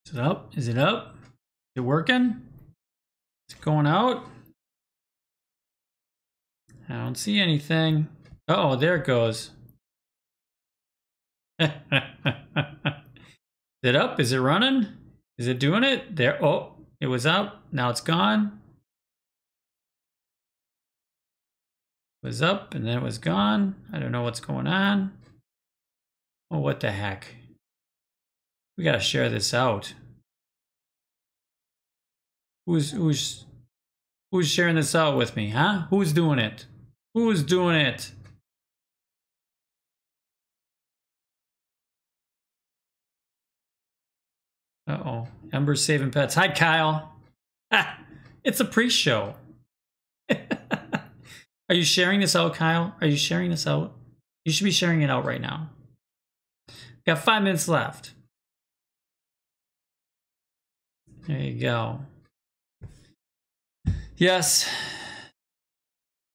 Is it up? Is it up? Is it working? Is it going out? I don't see anything. Oh, there it goes. Is it up? Is it running? Is it doing it? There. Oh, it was up. Now it's gone. It was up and then it was gone. I don't know what's going on. Oh, what the heck? We gotta share this out. Who's sharing this out with me, huh? Who's doing it? Who's doing it? Uh-oh. Ember's saving pets. Hi, Kyle. Ah, it's a pre-show. Are you sharing this out, Kyle? Are you sharing this out? You should be sharing it out right now. Got 5 minutes left. There you go. Yes.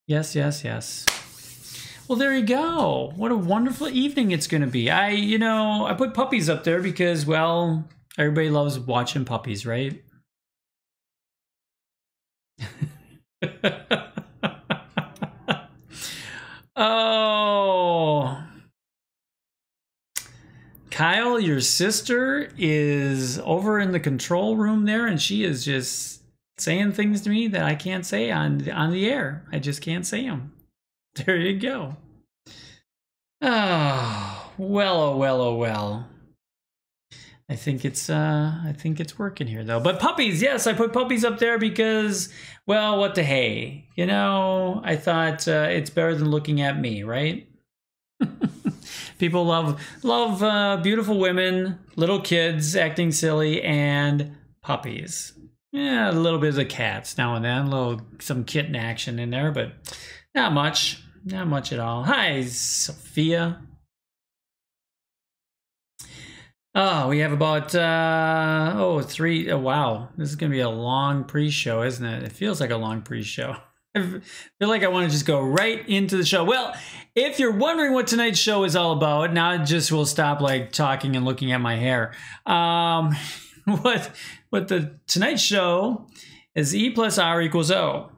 Yes, yes, yes. Well, there you go. What a wonderful evening it's going to be. I put puppies up there because, well, everybody loves watching puppies, right? Oh. Kyle, your sister is over in the control room there, and she is just saying things to me that I can't say on the air. I just can't say them. There you go. Oh, well, oh, well, oh, well. I think it's working here though. But puppies, yes, I put puppies up there because, well, what the hey? You know, I thought it's better than looking at me, right? People love beautiful women, little kids acting silly, and puppies. Yeah, a little bit of the cats now and then, some kitten action in there, but not much at all. Hi, Sophia. Oh, we have about three. Oh, wow, this is gonna be a long pre-show, isn't it? It feels like a long pre-show. I feel like I want to just go right into the show. Well, if you're wondering what tonight's show is all about, now I just will stop like talking and looking at my hair. What the tonight's show is E+R equals O.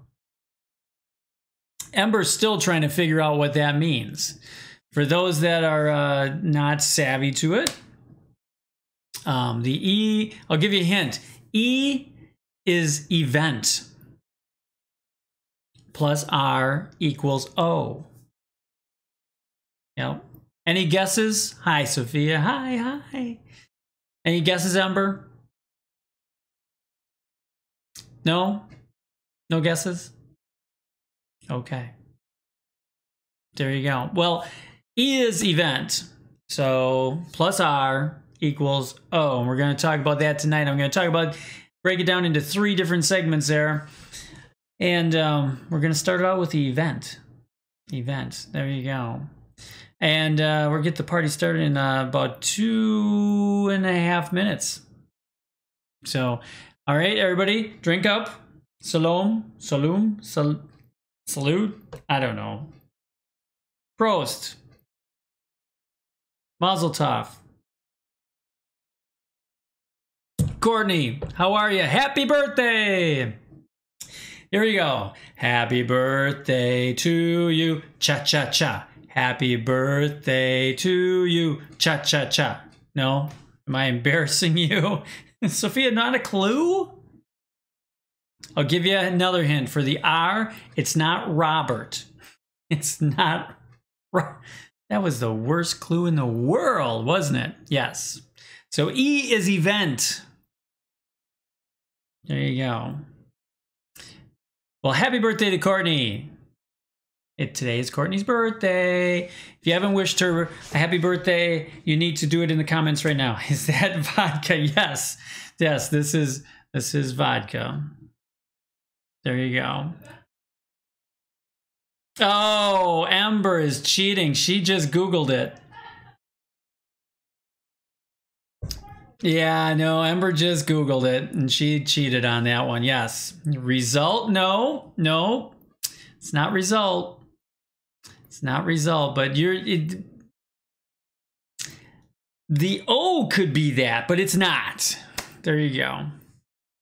Ember's still trying to figure out what that means. For those that are not savvy to it, the E, I'll give you a hint. E is event. Plus R equals O. Yep. Any guesses? Hi, Sophia. Hi. Any guesses, Ember? No? No guesses? Okay. There you go. Well, E is event. So plus R equals O. And we're going to talk about that tonight. I'm going to break it down into 3 different segments there. And we're going to start out with the event. There you go. And we'll get the party started in about 2.5 minutes. So, all right, everybody, drink up. Salute. I don't know. Prost. Mazel tov. Courtney, how are you? Happy birthday! Here we go. Happy birthday to you. Cha-cha-cha. Happy birthday to you. Cha-cha-cha. No? Am I embarrassing you? Sophia, not a clue? I'll give you another hint. For the R, it's not Robert. It's not... That was the worst clue in the world, wasn't it? Yes. So E is event. There you go. Well, happy birthday to Courtney. Today is Courtney's birthday. If you haven't wished her a happy birthday, you need to do it in the comments right now. Is that vodka? Yes. Yes, this is vodka. There you go. Oh, Amber is cheating. She just Googled it. Yeah, no, Ember just Googled it and she cheated on that one. Yes. Result? No. It's not result. It's not result, but the O could be that, but it's not. There you go.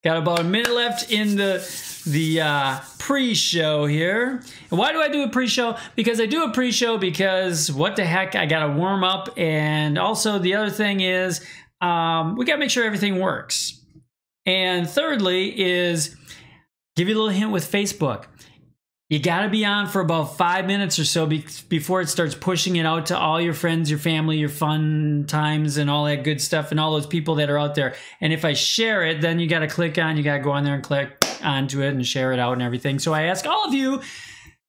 Got about a minute left in the pre-show here. And why do I do a pre-show? Because I do a pre-show because what the heck, I got to warm up. And also the other thing is we got to make sure everything works. And thirdly is give you a little hint with Facebook. You got to be on for about 5 minutes or so before it starts pushing it out to all your friends, your family, your fun times, and all that good stuff, and all those people that are out there. And if I share it, then you got to click on, you got to go on there and click onto it and share it out and everything. So I ask all of you,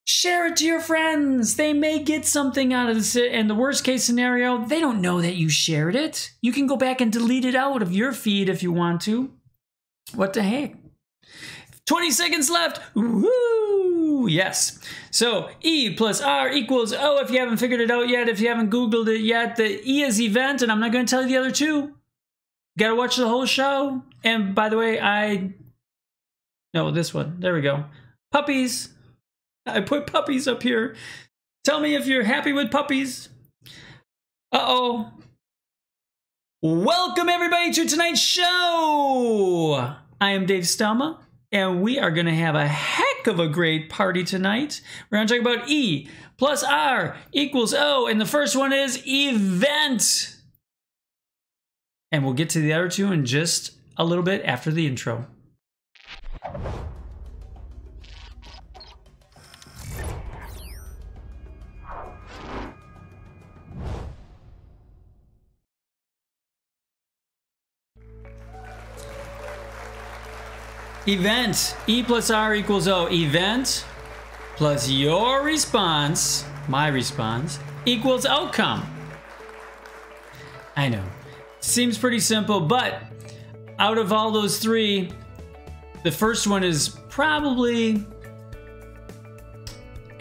share it to your friends. They may get something out of this. And the worst case scenario, they don't know that you shared it. You can go back and delete it out of your feed if you want to. What the heck? 20 seconds left. Woo! Yes. So E plus R equals O if you haven't figured it out yet. If you haven't Googled it yet, the E is event, and I'm not going to tell you the other two. Got to watch the whole show. And by the way, no, this one. There we go. Puppies. I put puppies up here. Tell me if you're happy with puppies. Uh-oh. Welcome everybody to tonight's show. I am Dave Stelma. And we are going to have a heck of a great party tonight. We're going to talk about E plus R equals O. And the first one is event. And we'll get to the other two in just a little bit after the intro. Event, E plus R equals O. Event plus your response, my response, equals outcome. I know, seems pretty simple, but out of all those three, the first one is probably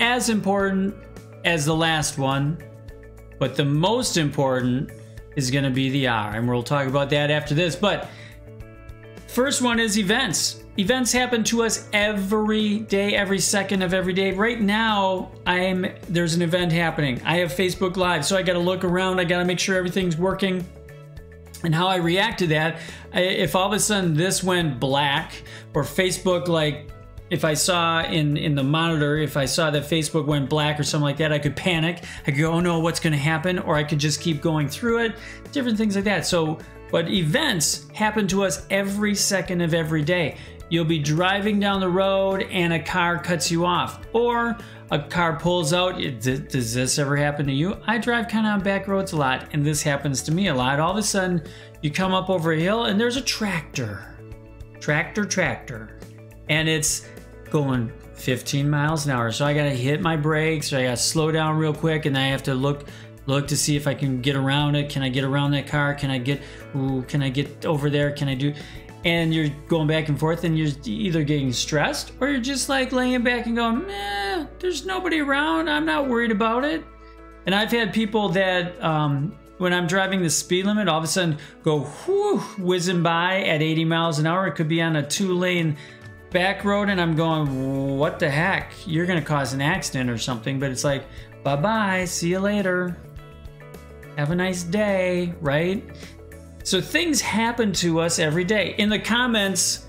as important as the last one, but the most important is gonna be the R, and we'll talk about that after this. But first one is events. Events happen to us every day, every second of every day. Right now, there's an event happening. I have Facebook Live, so I gotta look around, I gotta make sure everything's working. And how I react to that, if all of a sudden this went black, or Facebook, like, if I saw in the monitor, if I saw that Facebook went black or something like that, I could panic. I could go, oh no, what's gonna happen? Or I could just keep going through it, different things like that. So, but events happen to us every second of every day. You'll be driving down the road and a car cuts you off, or a car pulls out. Does this ever happen to you? I drive kind of on back roads a lot, and this happens to me a lot. All of a sudden, you come up over a hill and there's a tractor, and it's going 15 miles an hour. So I gotta hit my brakes, or I gotta slow down real quick, and I have to look to see if I can get around it. Can I get around that car? Can I get over there? Can I do? And you're going back and forth, and you're either getting stressed, or you're just like laying back and going, nah, there's nobody around, I'm not worried about it. And I've had people that, when I'm driving the speed limit, all of a sudden go whoo, whizzing by at 80 miles an hour. It could be on a 2-lane back road, and I'm going, what the heck? You're gonna cause an accident or something. But it's like, bye-bye, see you later. Have a nice day, right? So things happen to us every day. In the comments,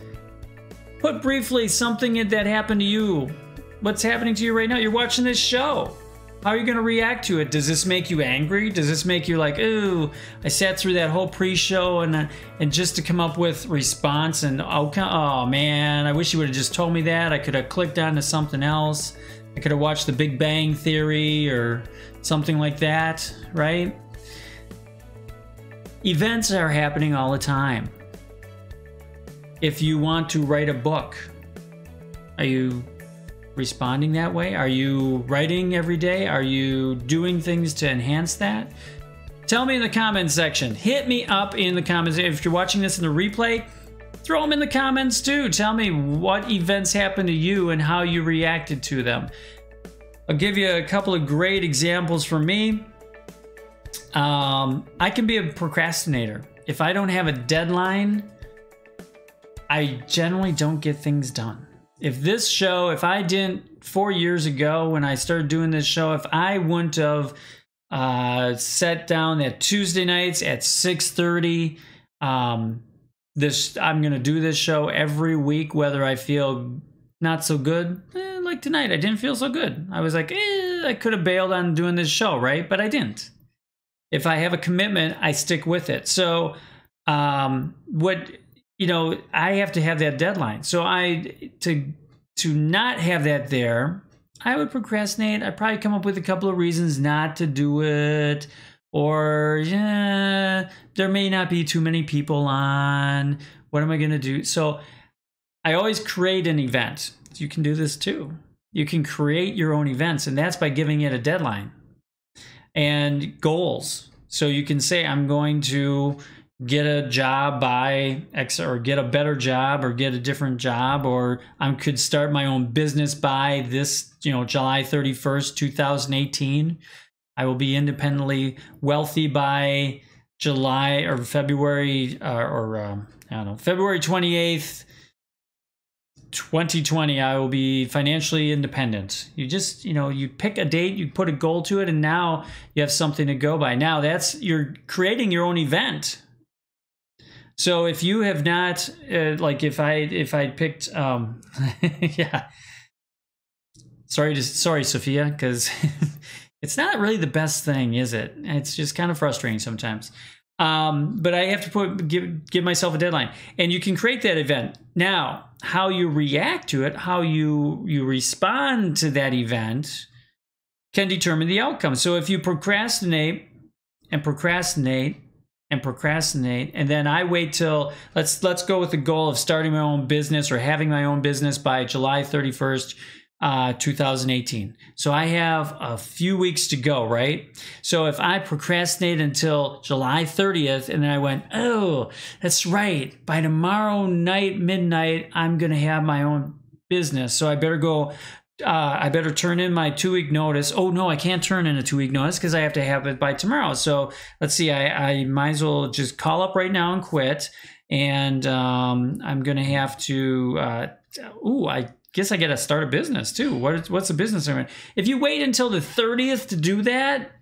put briefly something that happened to you. What's happening to you right now? You're watching this show. How are you going to react to it? Does this make you angry? Does this make you like, ooh, I sat through that whole pre-show and just to come up with response and outcome? Oh man, I wish you would have just told me that. I could have clicked on to something else. I could have watched The Big Bang Theory or something like that, right? Events are happening all the time. If you want to write a book, are you responding that way? Are you writing every day? Are you doing things to enhance that? Tell me in the comments section. Hit me up in the comments. If you're watching this in the replay, throw them in the comments too. Tell me what events happened to you and how you reacted to them. I'll give you a couple of great examples from me. I can be a procrastinator. If I don't have a deadline, I generally don't get things done. If I didn't 4 years ago when I started doing this show, if I wouldn't have sat down at Tuesday nights at 6:30 I'm going to do this show every week, whether I feel not so good. Like tonight, I didn't feel so good. I was like, I could have bailed on doing this show, right? But I didn't. If I have a commitment, I stick with it. So I have to have that deadline. So to not have that there, I would procrastinate. I'd probably come up with a couple of reasons not to do it. Or, there may not be too many people on. What am I going to do? So I always create an event. You can do this too. You can create your own events, and that's by giving it a deadline and goals. So you can say, I'm going to get a job by X, or get a better job, or get a different job, or I could start my own business by this, July 31st, 2018. I will be independently wealthy by July or February, February 28th, 2020. I will be financially independent. You just, you pick a date, you put a goal to it, and now you have something to go by. Now you're creating your own event. So if you have not, if I picked, yeah. Sorry, Sophia, because it's not really the best thing, is it? It's just kind of frustrating sometimes. But I have to give myself a deadline, and you can create that event. Now, how you react to it, how you respond to that event, can determine the outcome. So if you procrastinate and procrastinate and procrastinate, and then I wait till let's go with the goal of starting my own business or having my own business by July 31st. 2018. So I have a few weeks to go, right? So if I procrastinate until July 30th and then I went, oh, that's right, by tomorrow night, midnight, I'm going to have my own business. So I better go, I better turn in my 2-week notice. Oh no, I can't turn in a 2-week notice because I have to have it by tomorrow. So let's see, I might as well just call up right now and quit. And I'm going to have to, I guess I got to start a business too. What's a business? If you wait until the 30th to do that,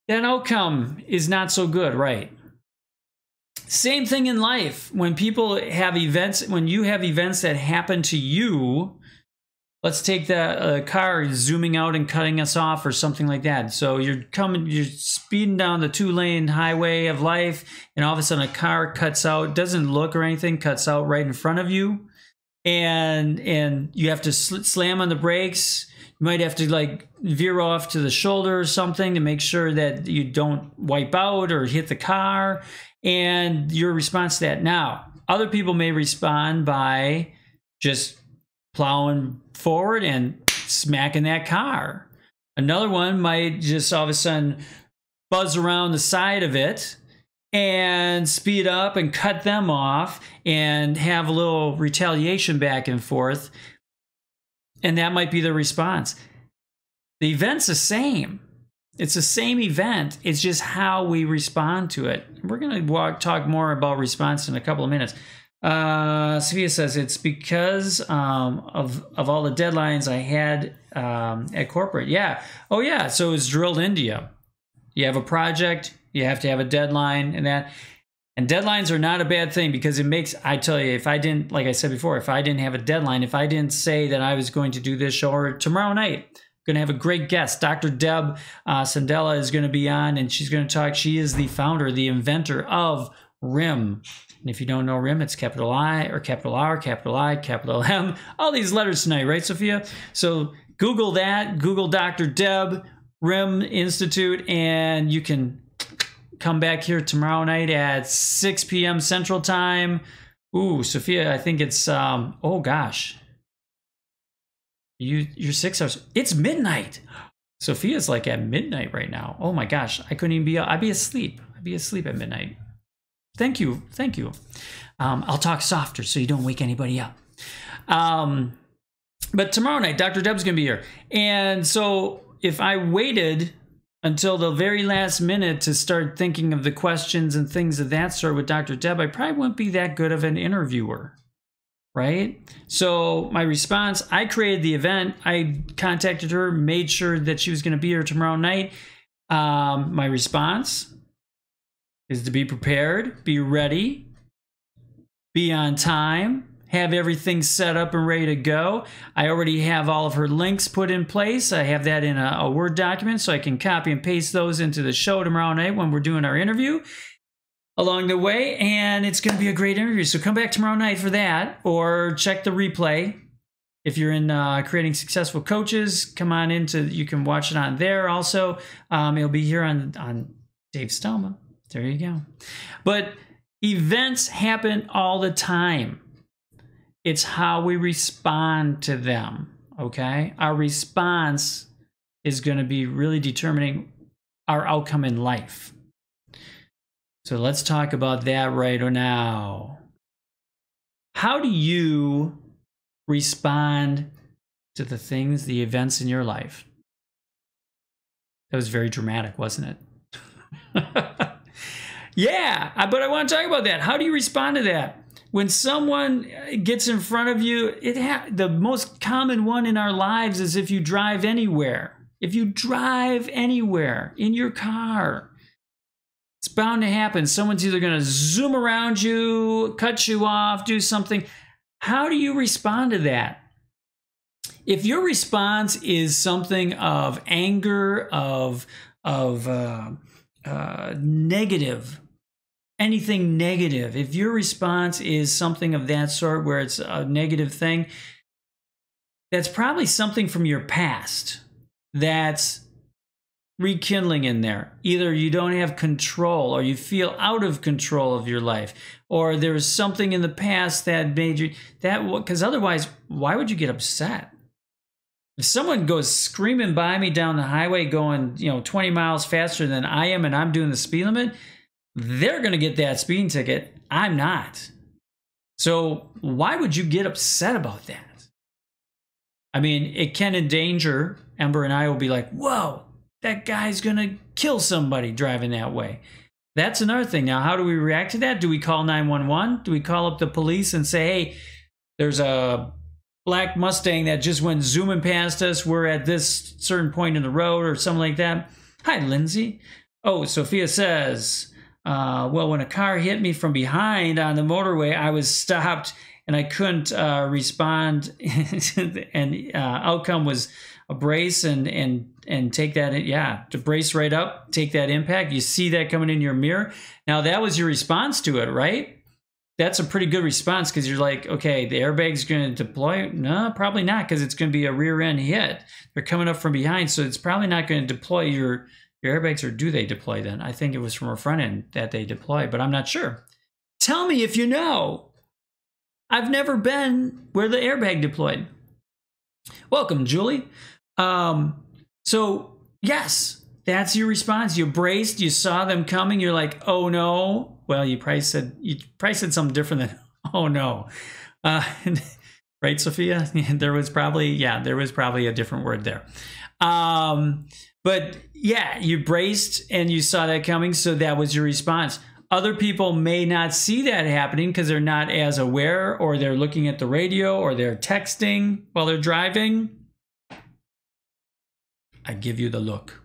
that outcome is not so good, right? Same thing in life. When people have events, when you have events that happen to you, let's take the car zooming out and cutting us off or something like that. So you're speeding down the 2-lane highway of life, and all of a sudden a car cuts out, doesn't look or anything, cuts out right in front of you. And you have to slam on the brakes. You might have to veer off to the shoulder or something to make sure that you don't wipe out or hit the car. And your response to that. Now, other people may respond by just plowing forward and smacking that car. Another one might just all of a sudden buzz around the side of it and speed up and cut them off and have a little retaliation back and forth. And that might be the response. The event's the same. It's the same event. It's just how we respond to it. We're going to talk more about response in a couple of minutes. Sophia says it's because of all the deadlines I had at corporate. Yeah. Oh, yeah. So it's drilled into you. You have a project. You have to have a deadline and that. And deadlines are not a bad thing because it makes, I tell you, if I didn't, like I said before, if I didn't have a deadline, if I didn't say that I was going to do this show, or tomorrow night, I'm going to have a great guest. Dr. Deb Sandella is going to be on, and she's going to talk. She is the founder, the inventor of RIM. And if you don't know RIM, it's capital I or capital R, capital I, capital M, all these letters tonight, right, Sophia? So Google that, Google Dr. Deb, RIM Institute, and you can come back here tomorrow night at 6 p.m. Central Time. Ooh, Sophia, I think it's, oh gosh. You're 6 hours. It's midnight. Sophia's like at midnight right now. Oh my gosh, I couldn't even be, I'd be asleep. I'd be asleep at midnight. Thank you, thank you. I'll talk softer so you don't wake anybody up. But tomorrow night, Dr. Deb's gonna be here. And so if I waited until the very last minute to start thinking of the questions and things of that sort with Dr. Deb, I probably wouldn't be that good of an interviewer, right? So my response, I created the event. I contacted her, made sure that she was going to be here tomorrow night. My response is to be prepared, be ready, be on time, have everything set up and ready to go. I already have all of her links put in place. I have that in a Word document, so I can copy and paste those into the show tomorrow night when we're doing our interview along the way, and it's going to be a great interview. So come back tomorrow night for that, or check the replay. If you're in Creating Successful Coaches, come on into, you can watch it on there also. It'll be here on Dave Stelma. There you go. But events happen all the time. It's how we respond to them, okay? Our response is going to be really determining our outcome in life. So let's talk about that right now. How do you respond to the things, the events in your life? That was very dramatic, wasn't it? Yeah, but I want to talk about that. How do you respond to that? When someone gets in front of you, the most common one in our lives is if you drive anywhere. If you drive anywhere in your car, it's bound to happen. Someone's either going to zoom around you, cut you off, do something. How do you respond to that? If your response is something of anger, of negative, anything negative, if your response is something of that sort where it's a negative thing, that's probably something from your past that's rekindling in there. Either you don't have control, or you feel out of control of your life, or there was something in the past that made you because otherwise, why would you get upset? If someone goes screaming by me down the highway going, 20 miles faster than I am, and I'm doing the speed limit, they're going to get that speeding ticket. I'm not. So why would you get upset about that? I mean, it can endanger. Ember and I will be like, whoa, that guy's going to kill somebody driving that way. That's another thing. Now, how do we react to that? Do we call 911? Do we call up the police and say, hey, there's a black Mustang that just went zooming past us. We're at this certain point in the road, or something like that. Hi, Lindsay. Oh, Sophia says, well, when a car hit me from behind on the motorway, I was stopped and I couldn't respond. And outcome was a brace and take that, yeah, to brace right up, take that impact. You see that coming in your mirror. Now, that was your response to it, right? That's a pretty good response, because you're like, okay, the airbag's going to deploy. No, probably not, because it's going to be a rear end hit. They're coming up from behind, so it's probably not going to deploy your airbags. Or do they deploy then? I think it was from a front end that they deploy, but I'm not sure. Tell me if you know. I've never been where the airbag deployed. Welcome, Julie. So yes, that's your response. You braced, you saw them coming. You're like, oh no. Well, you probably said something different than, oh no. Right, Sophia? There was probably a different word there. But yeah, you braced and you saw that coming. So that was your response. Other people may not see that happening because they're not as aware, or they're looking at the radio, or they're texting while they're driving. I give you the look.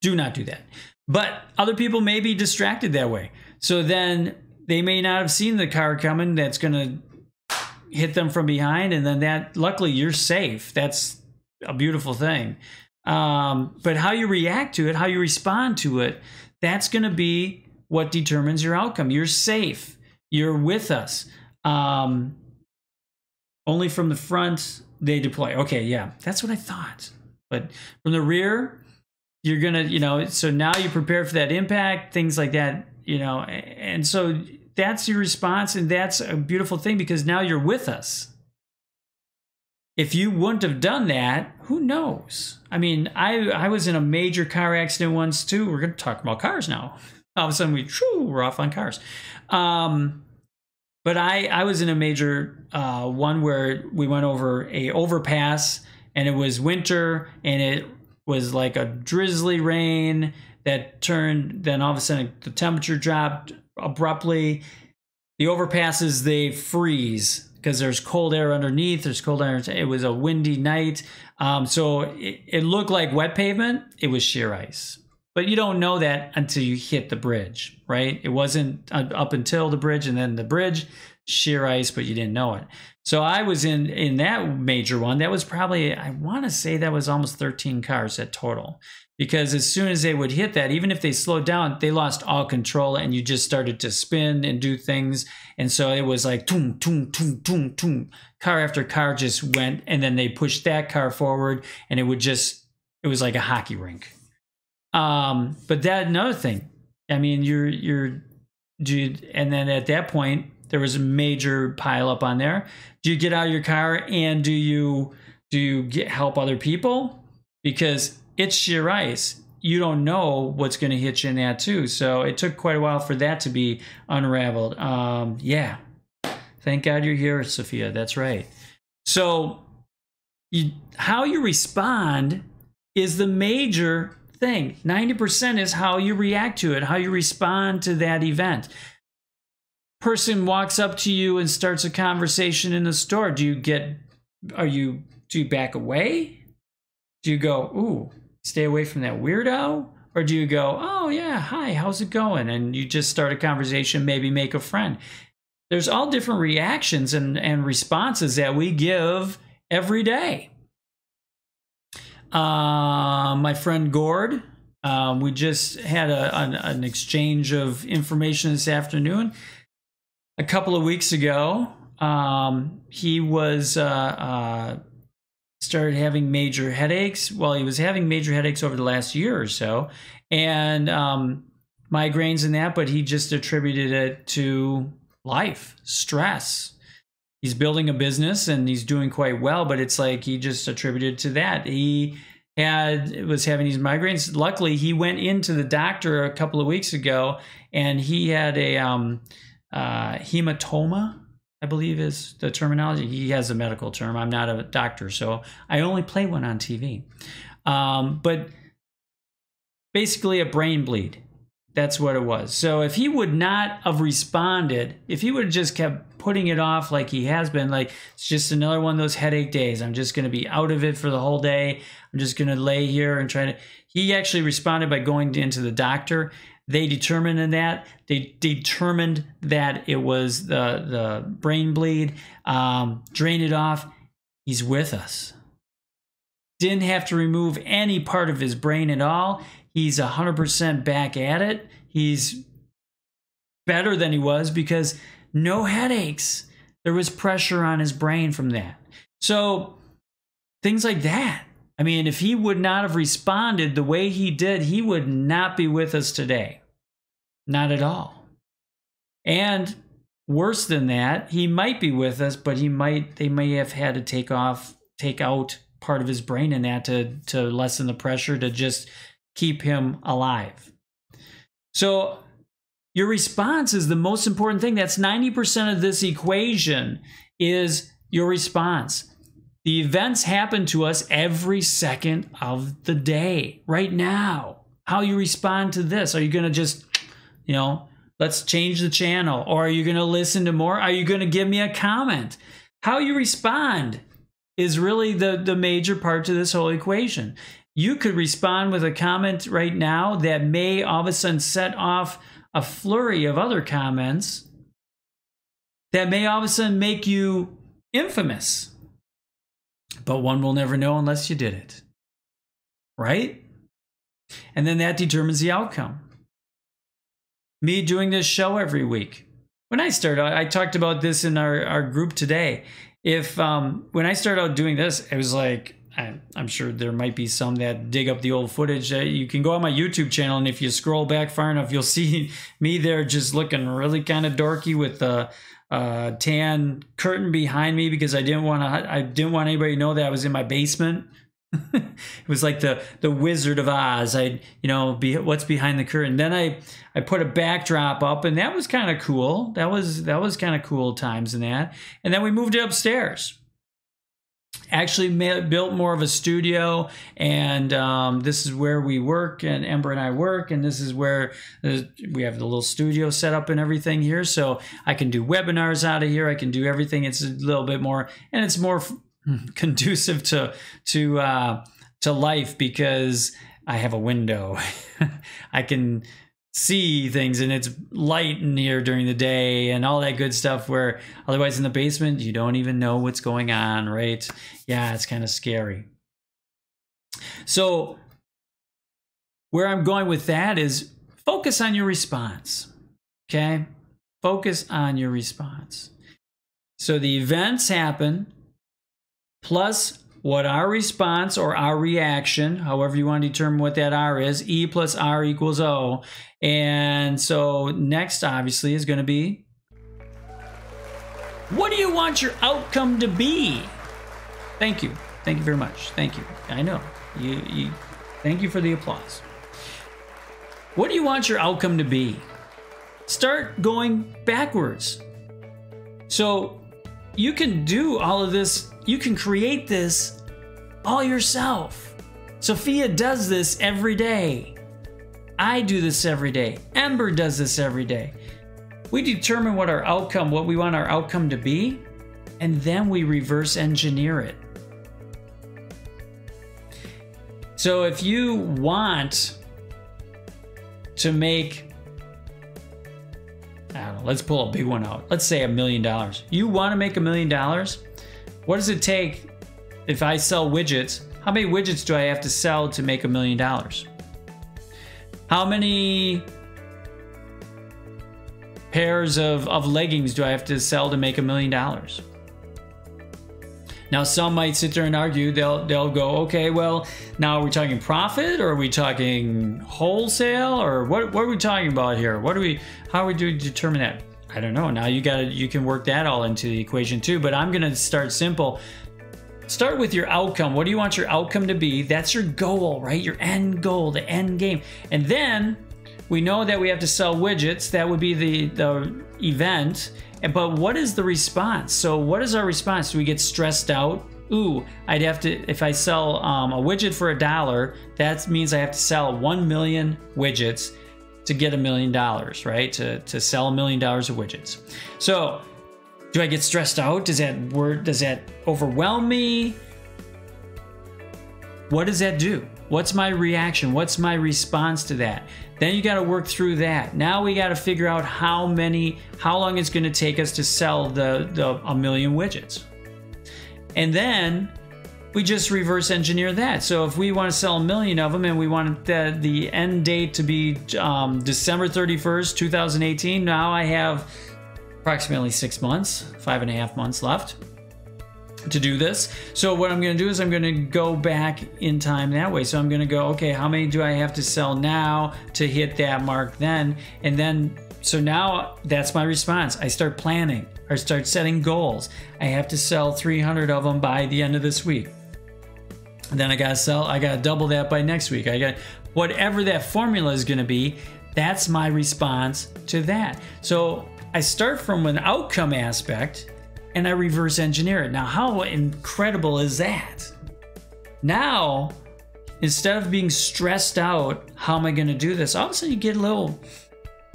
Do not do that. But other people may be distracted that way. So then they may not have seen the car coming that's going to hit them from behind. And then that, luckily, you're safe. That's a beautiful thing. But how you react to it, how you respond to it, that's going to be what determines your outcome. You're safe. You're with us. Only from the front, they deploy. Okay, yeah, that's what I thought. But from the rear, you're going to, so now you prepare for that impact, things like that, and so that's your response. And that's a beautiful thing, because now you're with us. If you wouldn't have done that, who knows? I mean, I was in a major car accident once too. We're going to talk about cars now. All of a sudden we're off on cars. But I was in a major one where we went over a overpass, and it was winter, and it was like a drizzly rain that turned, then all of a sudden the temperature dropped abruptly. The overpasses, they freeze because there's cold air underneath. There's cold air. It was a windy night. So it looked like wet pavement. It was sheer ice. But you don't know that until you hit the bridge, right? It wasn't up until the bridge, and then the bridge, sheer ice, but you didn't know it. So I was in that major one. That was probably, I want to say that was almost 13 cars at total. Because as soon as they would hit that, even if they slowed down, they lost all control and you just started to spin and do things. And so it was like, toom, toom, toom, toom, toom. Car after car just went, and then they pushed that car forward, and it was like a hockey rink. But that, another thing, I mean, and then at that point, there was a major pile up on there. Do you get out of your car and do you help other people? Because it's sheer ice. You don't know what's going to hit you in that too. So it took quite a while for that to be unraveled. Yeah. Thank God you're here, Sophia. That's right. So how you respond is the major thing. 90% is how you react to it, how you respond to that event. Person walks up to you and starts a conversation in the store. Do you back away? Do you go, ooh, stay away from that weirdo? Or do you go, oh yeah, hi, how's it going? And you just start a conversation, maybe make a friend. There's all different reactions and responses that we give every day. My friend Gord, we just had an exchange of information this afternoon. A couple of weeks ago, he was started having major headaches. Well, he was having major headaches over the last year or so, and migraines and that, but he just attributed it to life, stress. He's building a business and he's doing quite well, but it's like he just attributed to that. He was having these migraines. Luckily, he went into the doctor a couple of weeks ago, and he had a hematoma, I believe is the terminology. He has a medical term. I'm not a doctor, so I only play one on TV. But basically a brain bleed. That's what it was. So if he would not have responded, if he would have just kept putting it off like he has been, like it's just another one of those headache days, I'm just going to be out of it for the whole day, I'm just going to lay here and try to... He actually responded by going into the doctor. They determined that it was the brain bleed, drained it off. He's with us. Didn't have to remove any part of his brain at all. He's 100% back at it. He's better than he was because no headaches. There was pressure on his brain from that. So things like that. I mean, if he would not have responded the way he did, he would not be with us today. Not at all. And worse than that, he might be with us, but they may have had to take out part of his brain in that to lessen the pressure, to just keep him alive. So your response is the most important thing. That's 90% of this equation, is your response. The events happen to us every second of the day, right now. How you respond to this. Are you going to just, let's change the channel? Or are you going to listen to more? Are you going to give me a comment? How you respond is really the major part to this whole equation. You could respond with a comment right now that may all of a sudden set off a flurry of other comments that may all of a sudden make you infamous. But one will never know unless you did it. Right? And then that determines the outcome. Me doing this show every week. When I started, I talked about this in our group today. When I started out doing this, it was like, I'm sure there might be some that dig up the old footage. You can go on my YouTube channel, and if you scroll back far enough, you'll see me there just looking really kind of dorky with the tan curtain behind me, because I didn't want anybody to know that I was in my basement. It was like the Wizard of Oz. What's behind the curtain. Then I put a backdrop up, and that was kind of cool. That was kind of cool times in that. And then we moved it upstairs. Actually built more of a studio, and this is where we work, and Ember and I work, and this is where we have the little studio set up and everything here, so I can do webinars out of here. I can do everything. It's a little bit more, and it's more conducive to life, because I have a window. I can see things and it's light in here during the day and all that good stuff, where otherwise in the basement, you don't even know what's going on, right? Yeah, it's kind of scary. So where I'm going with that is focus on your response, okay? Focus on your response. So the events happen, plus what our response or our reaction, however you want to determine what that R is, E plus R equals O. And so next, obviously, is going to be, what do you want your outcome to be? Thank you. Thank you very much. Thank you. I know. Thank you for the applause. What do you want your outcome to be? Start going backwards. So you can do all of this. You can create this all yourself. Sophia does this every day. I do this every day. Ember does this every day. We determine what our outcome, what we want our outcome to be, and then we reverse engineer it. So if you want to make, I don't know, let's pull a big one out. Let's say $1 million. You want to make $1 million? What does it take if I sell widgets? How many widgets do I have to sell to make $1 million? How many pairs of leggings do I have to sell to make $1 million? Now, some might sit there and argue. They'll go, okay, well, now are we talking profit, or are we talking wholesale, or what are we talking about here? How are we doing to determine that? I don't know. Now you can work that all into the equation too, but I'm going to start simple. Start with your outcome. What do you want your outcome to be? That's your goal, right? Your end goal, the end game. And then we know that we have to sell widgets. That would be the event. But what is the response? So what is our response? Do we get stressed out? Ooh, I'd have to, if I sell a widget for $1, that means I have to sell 1 million widgets to get $1 million, right? To sell $1 million of widgets. So do I get stressed out? Does that overwhelm me? What does that do? What's my reaction? What's my response to that? Then you got to work through that. Now we got to figure out how long it's going to take us to sell the 1 million widgets. And then we just reverse engineer that. So if we want to sell 1 million of them and we want the end date to be December 31st, 2018, now I have approximately 6 months, 5.5 months left to do this. So what I'm going to do is I'm going to go back in time that way. So I'm going to go, okay, how many do I have to sell now to hit that mark then? And then, so now that's my response. I start planning. I start setting goals. I have to sell 300 of them by the end of this week. And then I got to double that by next week. I got whatever that formula is going to be. That's my response to that. So I start from an outcome aspect and I reverse engineer it. Now, how incredible is that? Now, instead of being stressed out, how am I going to do this? All of a sudden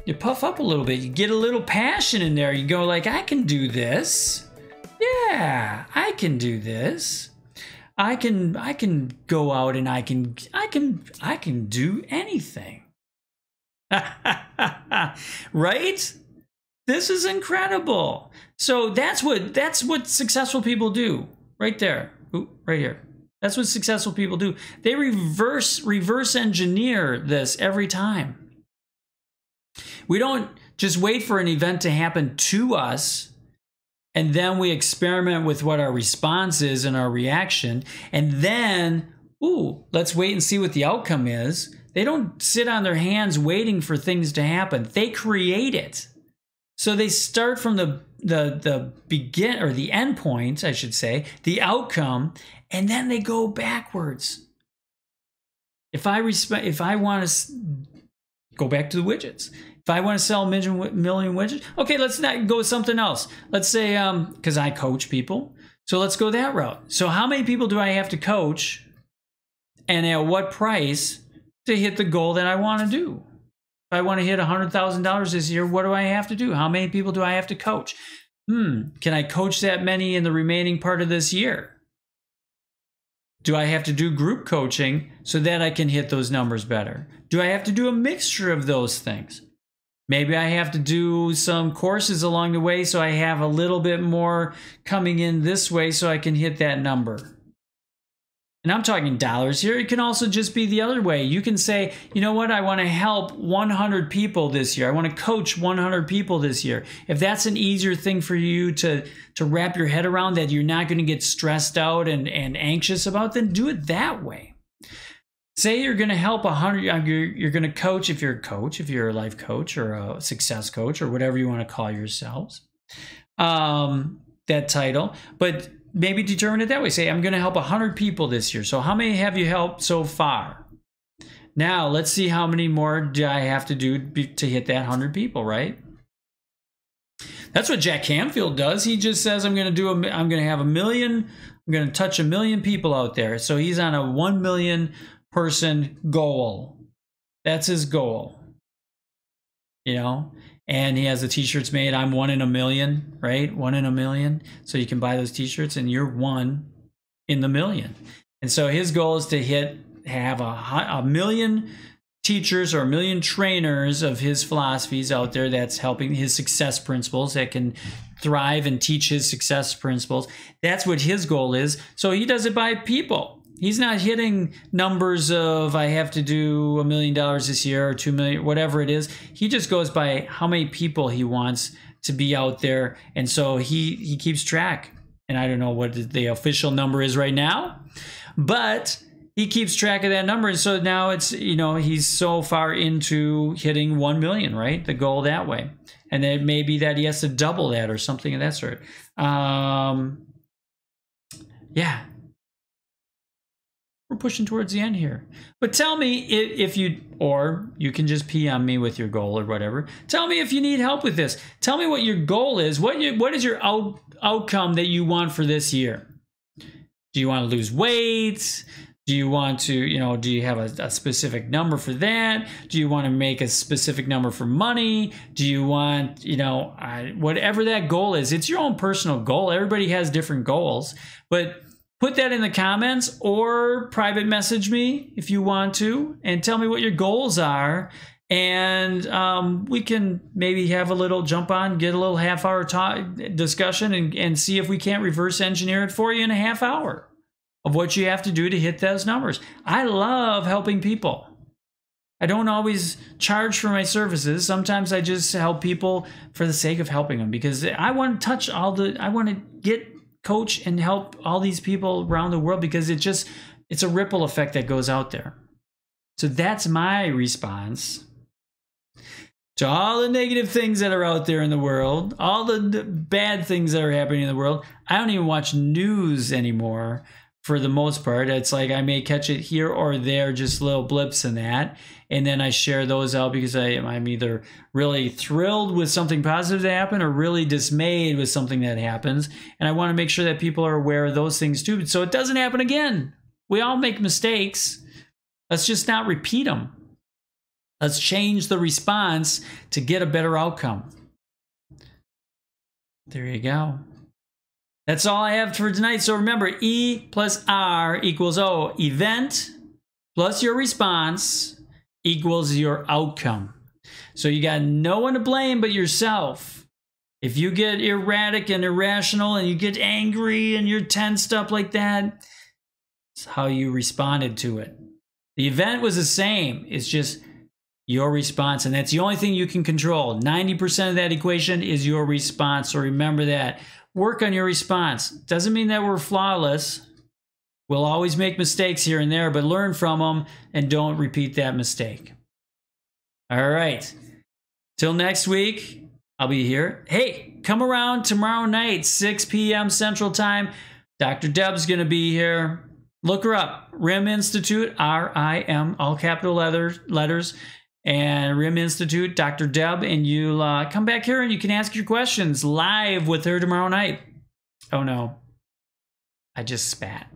you puff up a little bit. You get a little passion in there. You go like, I can do this. Yeah, I can do this. I can go out and I can do anything. Right? This is incredible. So that's what successful people do. Right there. Ooh, right here. That's what successful people do. They reverse engineer this every time. We don't just wait for an event to happen to us and then we experiment with what our response is and our reaction, and then, ooh, let's wait and see what the outcome is. They don't sit on their hands waiting for things to happen. They create it. So they start from the begin, or the end point, I should say, the outcome, and then they go backwards. If I want to go back to the widgets. If I want to sell a million widgets, okay, let's not go with something else. Let's say, because I coach people, so let's go that route. So how many people do I have to coach, and at what price to hit the goal that I want to do? If I want to hit $100,000 this year, what do I have to do? How many people do I have to coach? Can I coach that many in the remaining part of this year? Do I have to do group coaching so that I can hit those numbers better? Do I have to do a mixture of those things? Maybe I have to do some courses along the way so I have a little bit more coming in this way so I can hit that number. And I'm talking dollars here. It can also just be the other way. You can say, you know what, I want to help 100 people this year. I want to coach 100 people this year. If that's an easier thing for you to wrap your head around, that you're not going to get stressed out and anxious about, then do it that way. Say you're going to help 100, you're going to coach, if you're a coach, if you're a life coach or a success coach or whatever you want to call yourselves, that title. But maybe determine it that way. Say, I'm going to help 100 people this year. So how many have you helped so far? Now, let's see how many more do I have to do to hit that 100 people, right? That's what Jack Canfield does. He just says, I'm going to have 1 million, I'm going to touch 1 million people out there. So he's on a 1 million person goal. That's his goal. You know? And he has the t-shirts made, I'm 1 in a million, right? 1 in a million. So you can buy those t-shirts and you're 1 in the million. And so his goal is to have a million teachers or 1 million trainers of his philosophies out there that's helping his success principles, that can thrive and teach his success principles. That's what his goal is. So he does it by people. He's not hitting numbers of, I have to do $1 million this year or 2 million, whatever it is. He just goes by how many people he wants to be out there. And so he keeps track. And I don't know what the official number is right now, but he keeps track of that number. And so now it's, you know, he's so far into hitting 1 million, right? The goal that way. And then it may be that he has to double that or something of that sort. Yeah. We're pushing towards the end here. But tell me if you, or you can just PM me with your goal or whatever. Tell me if you need help with this. Tell me what your goal is. What is your outcome that you want for this year? Do you want to lose weight? Do you want to, you know, do you have a specific number for that? Do you want to make a specific number for money? Do you want, you know, whatever that goal is, it's your own personal goal. Everybody has different goals, but put that in the comments or private message me if you want to and tell me what your goals are. And we can maybe have a little jump on, get a little half-hour discussion and see if we can't reverse engineer it for you in a half hour of what you have to do to hit those numbers. I love helping people. I don't always charge for my services. Sometimes I just help people for the sake of helping them because I want to touch I want to coach and help all these people around the world because it's a ripple effect that goes out there. So that's my response to all the negative things that are out there in the world, all the bad things that are happening in the world. I don't even watch news anymore for the most part. It's like I may catch it here or there, just little blips in that. And then I share those out because I'm either really thrilled with something positive that happened or really dismayed with something that happens. And I want to make sure that people are aware of those things too, so it doesn't happen again. We all make mistakes. Let's just not repeat them. Let's change the response to get a better outcome. There you go. That's all I have for tonight. So remember, E+R equals O. Event plus your response equals your outcome. So you got no one to blame but yourself. If you get erratic and irrational and you get angry and you're tensed up like that, it's how you responded to it. The event was the same. It's just your response, and that's the only thing you can control. 90% of that equation is your response, so remember that. Work on your response. Doesn't mean that we're flawless. We'll always make mistakes here and there, but learn from them and don't repeat that mistake. All right. Till next week, I'll be here. Hey, come around tomorrow night, 6 p.m. Central Time. Dr. Deb's going to be here. Look her up. RIM Institute, R-I-M, all capital letters. And RIM Institute, Dr. Deb, and you'll come back here and you can ask your questions live with her tomorrow night. Oh no, I just spat.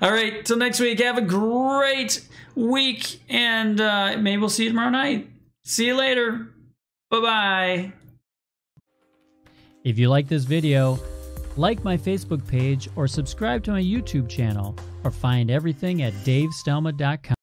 All right, till next week, have a great week, and maybe we'll see you tomorrow night. See you later. Bye-bye. If you like this video, Like my Facebook page or subscribe to my YouTube channel, or find everything at davestelma.com.